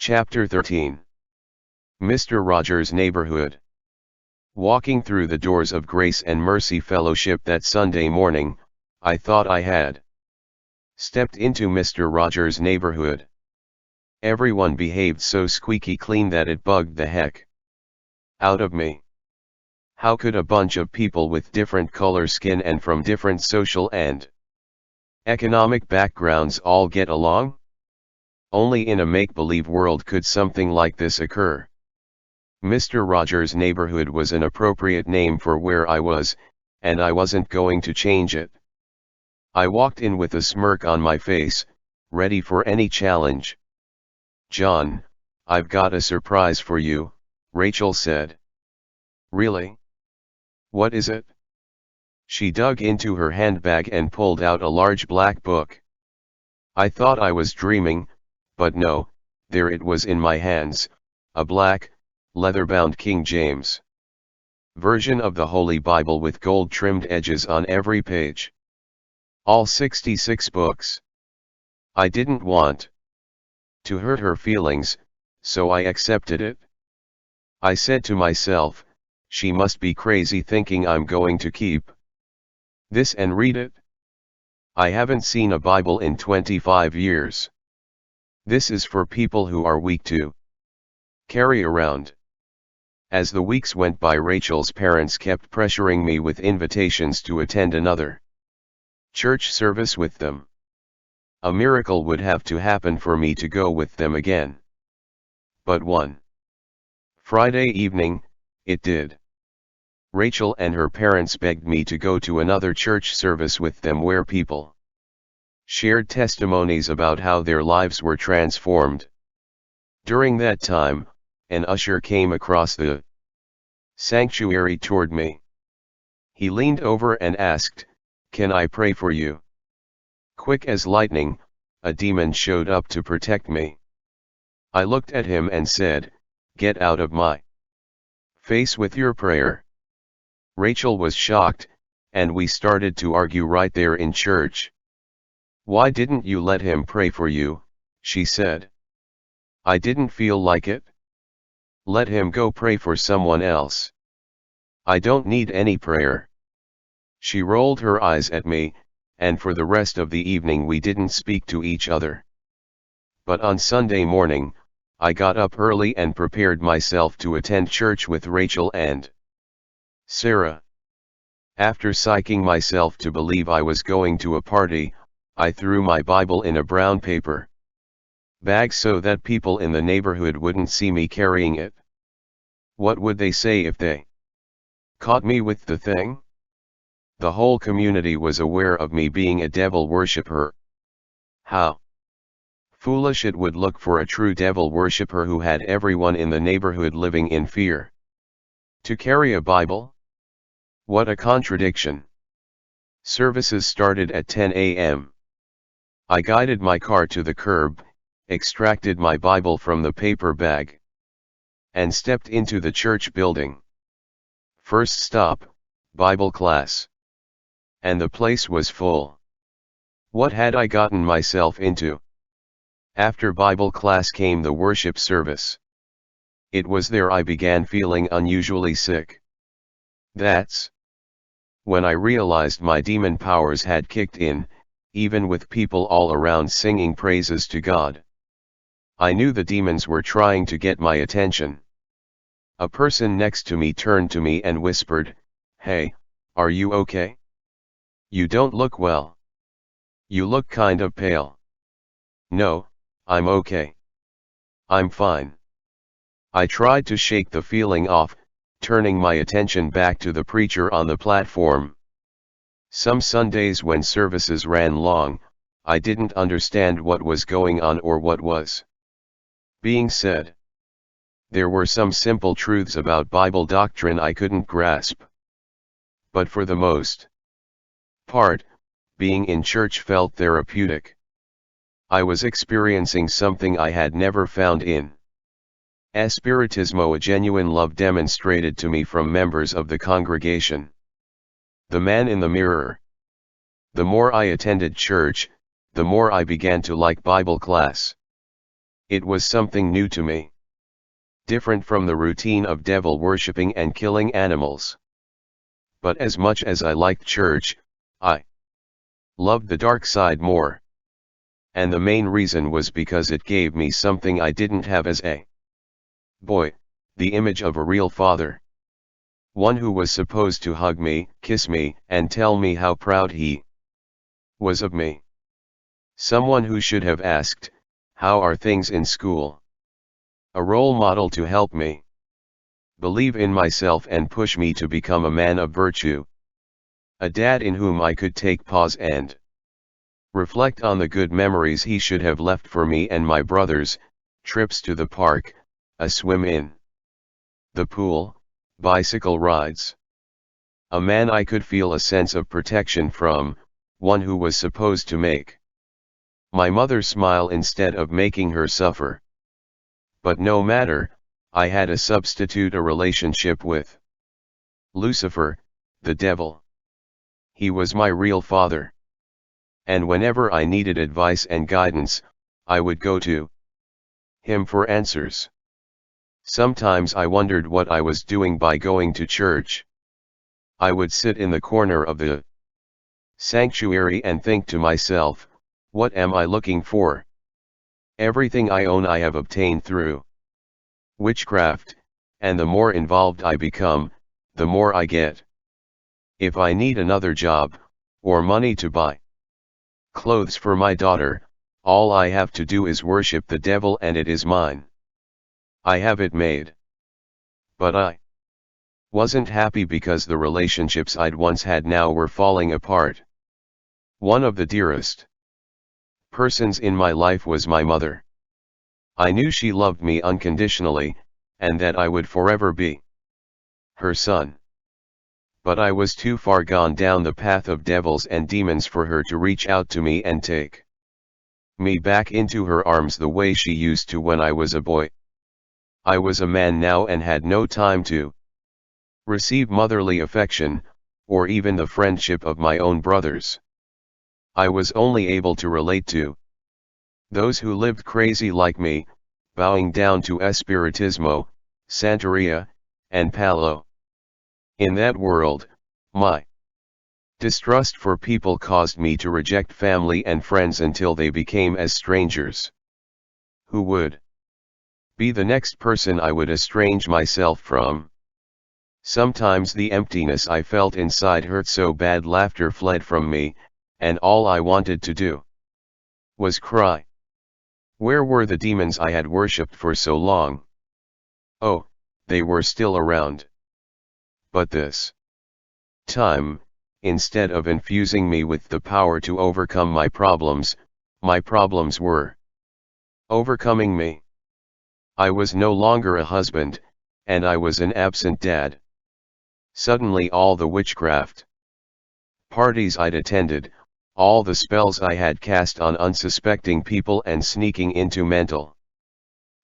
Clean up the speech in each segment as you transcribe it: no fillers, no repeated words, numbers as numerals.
Chapter 13. Mr. Rogers' Neighborhood. Walking through the doors of Grace and Mercy Fellowship that Sunday morning, I thought I had stepped into Mr. Rogers' neighborhood. Everyone behaved so squeaky clean that it bugged the heck out of me. How could a bunch of people with different color skin and from different social and economic backgrounds all get along? Only in a make-believe world could something like this occur. Mr. Rogers' neighborhood was an appropriate name for where I was, and I wasn't going to change it. I walked in with a smirk on my face, ready for any challenge. "John, I've got a surprise for you," Rachel said. "Really? What is it?" She dug into her handbag and pulled out a large black book. I thought I was dreaming, but no, there it was in my hands, a black, leather-bound King James version of the Holy Bible with gold-trimmed edges on every page. All 66 books. I didn't want to hurt her feelings, so I accepted it. I said to myself, she must be crazy thinking I'm going to keep this and read it. I haven't seen a Bible in 25 years. This is for people who are weak to carry around. As the weeks went by, Rachel's parents kept pressuring me with invitations to attend another church service with them. A miracle would have to happen for me to go with them again. But one Friday evening, it did. Rachel and her parents begged me to go to another church service with them where people shared testimonies about how their lives were transformed. During that time, an usher came across the sanctuary toward me. He leaned over and asked, "Can I pray for you?" Quick as lightning, a demon showed up to protect me. I looked at him and said, "Get out of my face with your prayer." Rachel was shocked, and we started to argue right there in church. "Why didn't you let him pray for you?" she said. "I didn't feel like it." "Let him go pray for someone else. I don't need any prayer." She rolled her eyes at me, and for the rest of the evening we didn't speak to each other. But on Sunday morning, I got up early and prepared myself to attend church with Rachel and Sarah. After psyching myself to believe I was going to a party, I threw my Bible in a brown paper bag so that people in the neighborhood wouldn't see me carrying it. What would they say if they caught me with the thing? The whole community was aware of me being a devil worshipper. How foolish it would look for a true devil worshipper who had everyone in the neighborhood living in fear to carry a Bible? What a contradiction. Services started at 10 a.m. I guided my car to the curb, extracted my Bible from the paper bag, and stepped into the church building. First stop, Bible class. And the place was full. What had I gotten myself into? After Bible class came the worship service. It was there I began feeling unusually sick. That's when I realized my demon powers had kicked in, even with people all around singing praises to God. I knew the demons were trying to get my attention. A person next to me turned to me and whispered, "Hey, are you okay? You don't look well. You look kind of pale." "No, I'm okay. I'm fine." I tried to shake the feeling off, turning my attention back to the preacher on the platform. Some Sundays when services ran long, I didn't understand what was going on or what was being said. There were some simple truths about Bible doctrine I couldn't grasp. But for the most part, being in church felt therapeutic. I was experiencing something I had never found in Espiritismo, a genuine love demonstrated to me from members of the congregation. The man in the mirror. The more I attended church, the more I began to like Bible class. It was something new to me. Different from the routine of devil worshipping and killing animals. But as much as I liked church, I loved the dark side more. And the main reason was because it gave me something I didn't have as a boy, the image of a real father. One who was supposed to hug me, kiss me, and tell me how proud he was of me. Someone who should have asked, "How are things in school?" A role model to help me believe in myself and push me to become a man of virtue. A dad in whom I could take pause and reflect on the good memories he should have left for me and my brothers, trips to the park, a swim in the pool, bicycle rides. A man I could feel a sense of protection from, one who was supposed to make my mother smile instead of making her suffer. But no matter, I had a substitute, a relationship with Lucifer, the devil. He was my real father. And whenever I needed advice and guidance, I would go to him for answers. Sometimes I wondered what I was doing by going to church. I would sit in the corner of the sanctuary and think to myself, what am I looking for? Everything I own I have obtained through witchcraft, and the more involved I become, the more I get. If I need another job, or money to buy clothes for my daughter, all I have to do is worship the devil and it is mine. I have it made. But I wasn't happy because the relationships I'd once had now were falling apart. One of the dearest persons in my life was my mother. I knew she loved me unconditionally, and that I would forever be her son. But I was too far gone down the path of devils and demons for her to reach out to me and take me back into her arms the way she used to when I was a boy. I was a man now and had no time to receive motherly affection, or even the friendship of my own brothers. I was only able to relate to those who lived crazy like me, bowing down to Espiritismo, Santeria, and Palo. In that world, my distrust for people caused me to reject family and friends until they became as strangers. Who would be the next person I would estrange myself from? Sometimes the emptiness I felt inside hurt so bad laughter fled from me, and all I wanted to do was cry. Where were the demons I had worshipped for so long? Oh, they were still around. But this time, instead of infusing me with the power to overcome my problems were overcoming me. I was no longer a husband, and I was an absent dad. Suddenly all the witchcraft parties I'd attended, all the spells I had cast on unsuspecting people and sneaking into mental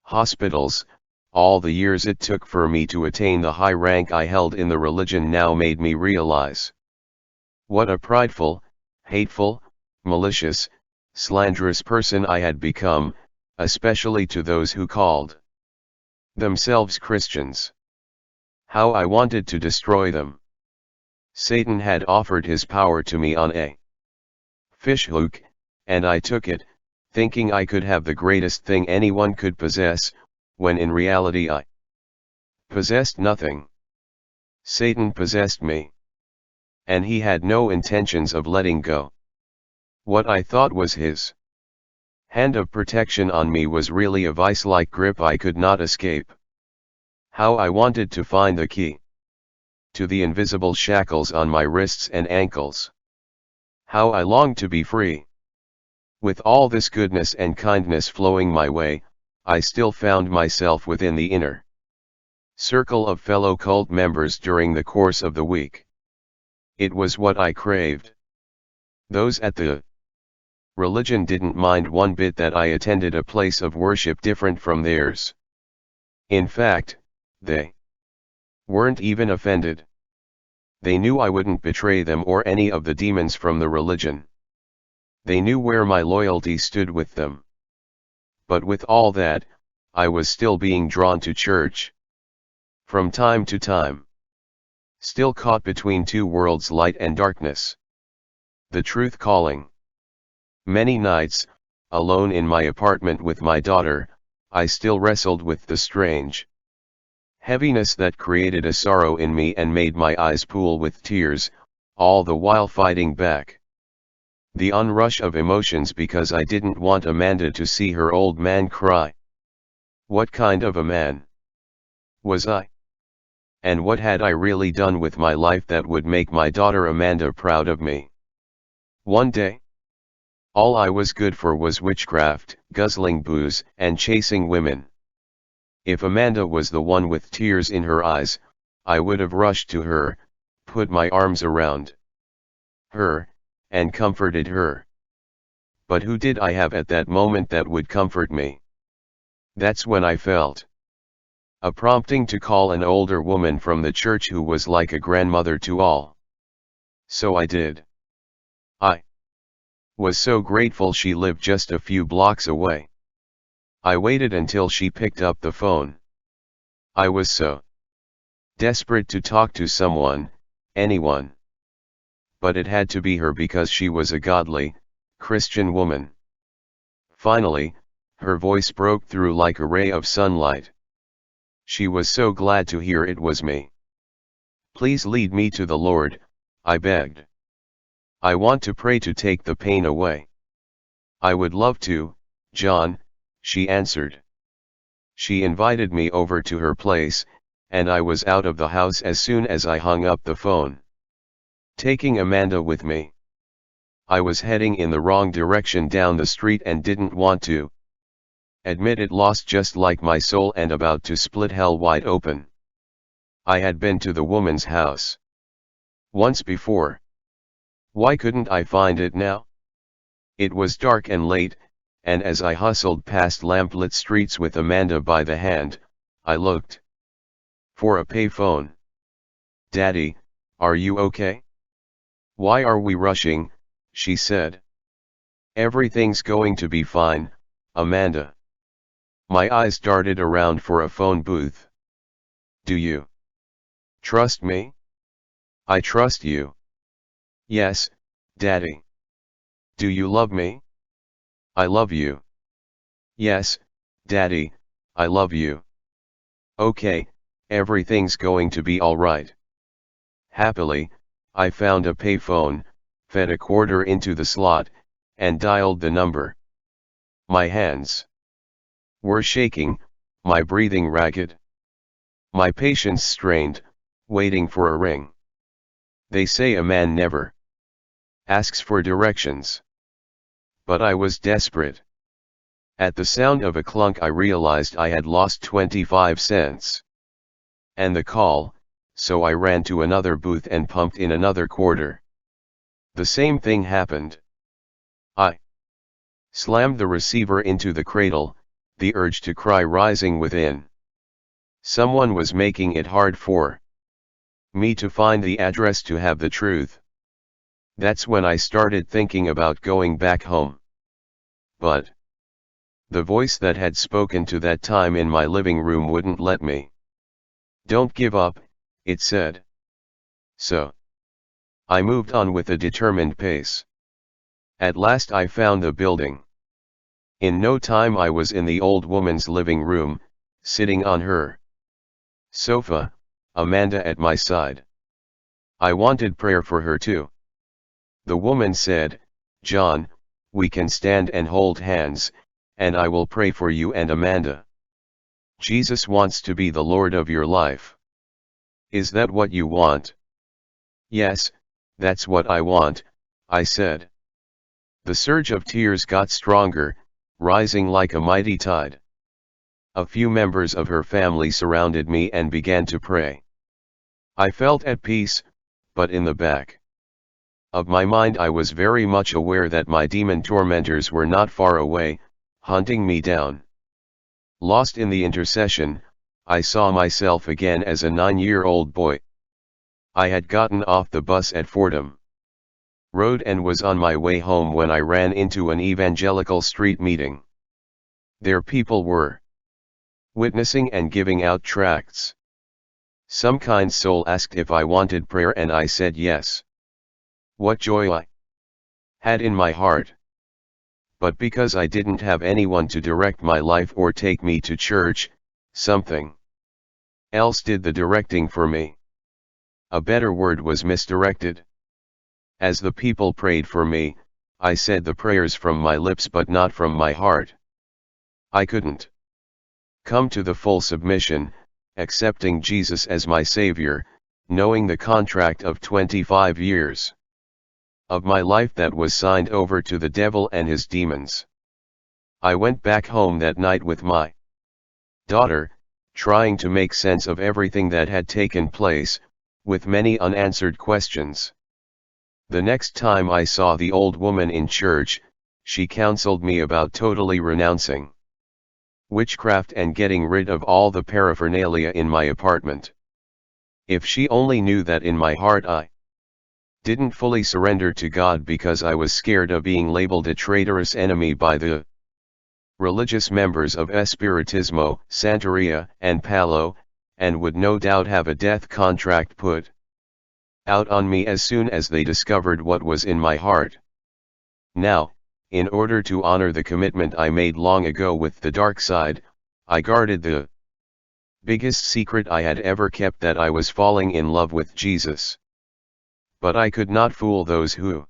hospitals, all the years it took for me to attain the high rank I held in the religion now made me realize what a prideful, hateful, malicious, slanderous person I had become, especially to those who called themselves Christians. How I wanted to destroy them. Satan had offered his power to me on a fishhook, and I took it, thinking I could have the greatest thing anyone could possess, when in reality I possessed nothing. Satan possessed me. And he had no intentions of letting go. What I thought was his hand of protection on me was really a vice-like grip I could not escape. How I wanted to find the key to the invisible shackles on my wrists and ankles. How I longed to be free. With all this goodness and kindness flowing my way, I still found myself within the inner circle of fellow cult members during the course of the week. It was what I craved. Those at the religion didn't mind one bit that I attended a place of worship different from theirs. In fact, they weren't even offended. They knew I wouldn't betray them or any of the demons from the religion. They knew where my loyalty stood with them. But with all that, I was still being drawn to church. From time to time. Still caught between two worlds, light and darkness. The truth calling. Many nights, alone in my apartment with my daughter, I still wrestled with the strange heaviness that created a sorrow in me and made my eyes pool with tears, all the while fighting back the onrush of emotions because I didn't want Amanda to see her old man cry. What kind of a man was I? And what had I really done with my life that would make my daughter Amanda proud of me? One day, all I was good for was witchcraft, guzzling booze, and chasing women. If Amanda was the one with tears in her eyes, I would have rushed to her, put my arms around her, and comforted her. But who did I have at that moment that would comfort me? That's when I felt a prompting to call an older woman from the church who was like a grandmother to all. So I did. I was so grateful she lived just a few blocks away. I waited until she picked up the phone. I was so desperate to talk to someone, anyone. But it had to be her because she was a godly, Christian woman. Finally, her voice broke through like a ray of sunlight. She was so glad to hear it was me. Please lead me to the Lord, I begged. I want to pray to take the pain away. I would love to, John, she answered. She invited me over to her place, and I was out of the house as soon as I hung up the phone. Taking Amanda with me. I was heading in the wrong direction down the street and didn't want to admit it, lost just like my soul and about to split hell wide open. I had been to the woman's house once before. Why couldn't I find it now? It was dark and late, and as I hustled past lamplit streets with Amanda by the hand, I looked for a payphone. Daddy, are you okay? Why are we rushing? She said. Everything's going to be fine, Amanda. My eyes darted around for a phone booth. Do you trust me? I trust you. Yes, Daddy. Do you love me? I love you. Yes, Daddy, I love you. Okay, everything's going to be all right. Happily, I found a payphone, fed a quarter into the slot, and dialed the number. My hands were shaking, my breathing ragged. My patience strained, waiting for a ring. They say a man never asks for directions. But I was desperate. At the sound of a clunk I realized I had lost 25 cents. And the call, so I ran to another booth and pumped in another quarter. The same thing happened. I slammed the receiver into the cradle, the urge to cry rising within. Someone was making it hard for me to find the address to have the truth. That's when I started thinking about going back home. But the voice that had spoken to that time in my living room wouldn't let me. Don't give up, it said. So I moved on with a determined pace. At last I found the building. In no time I was in the old woman's living room, sitting on her sofa, Amanda at my side. I wanted prayer for her too. The woman said, John, we can stand and hold hands, and I will pray for you and Amanda. Jesus wants to be the Lord of your life. Is that what you want? Yes, that's what I want, I said. The surge of tears got stronger, rising like a mighty tide. A few members of her family surrounded me and began to pray. I felt at peace, but in the back of my mind I was very much aware that my demon tormentors were not far away, hunting me down. Lost in the intercession, I saw myself again as a 9-year-old boy. I had gotten off the bus at Fordham Road and was on my way home when I ran into an evangelical street meeting. There people were witnessing and giving out tracts. Some kind soul asked if I wanted prayer and I said yes. What joy I had in my heart. But because I didn't have anyone to direct my life or take me to church, something else did the directing for me. A better word was misdirected. As the people prayed for me, I said the prayers from my lips but not from my heart. I couldn't come to the full submission, accepting Jesus as my Savior, knowing the contract of 25 years of my life that was signed over to the devil and his demons. I went back home that night with my daughter, trying to make sense of everything that had taken place, with many unanswered questions. The next time I saw the old woman in church, she counseled me about totally renouncing witchcraft and getting rid of all the paraphernalia in my apartment. If she only knew that in my heart I didn't fully surrender to God because I was scared of being labeled a traitorous enemy by the religious members of Espiritismo, Santeria, and Palo, and would no doubt have a death contract put out on me as soon as they discovered what was in my heart. Now, in order to honor the commitment I made long ago with the dark side, I guarded the biggest secret I had ever kept, that I was falling in love with Jesus. But I could not fool those who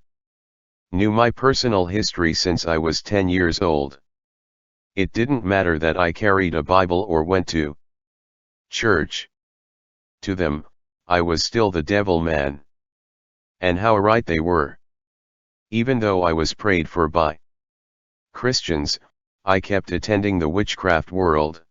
knew my personal history since I was 10 years old. It didn't matter that I carried a Bible or went to church. To them, I was still the devil man. And how right they were. Even though I was prayed for by Christians, I kept attending the witchcraft world.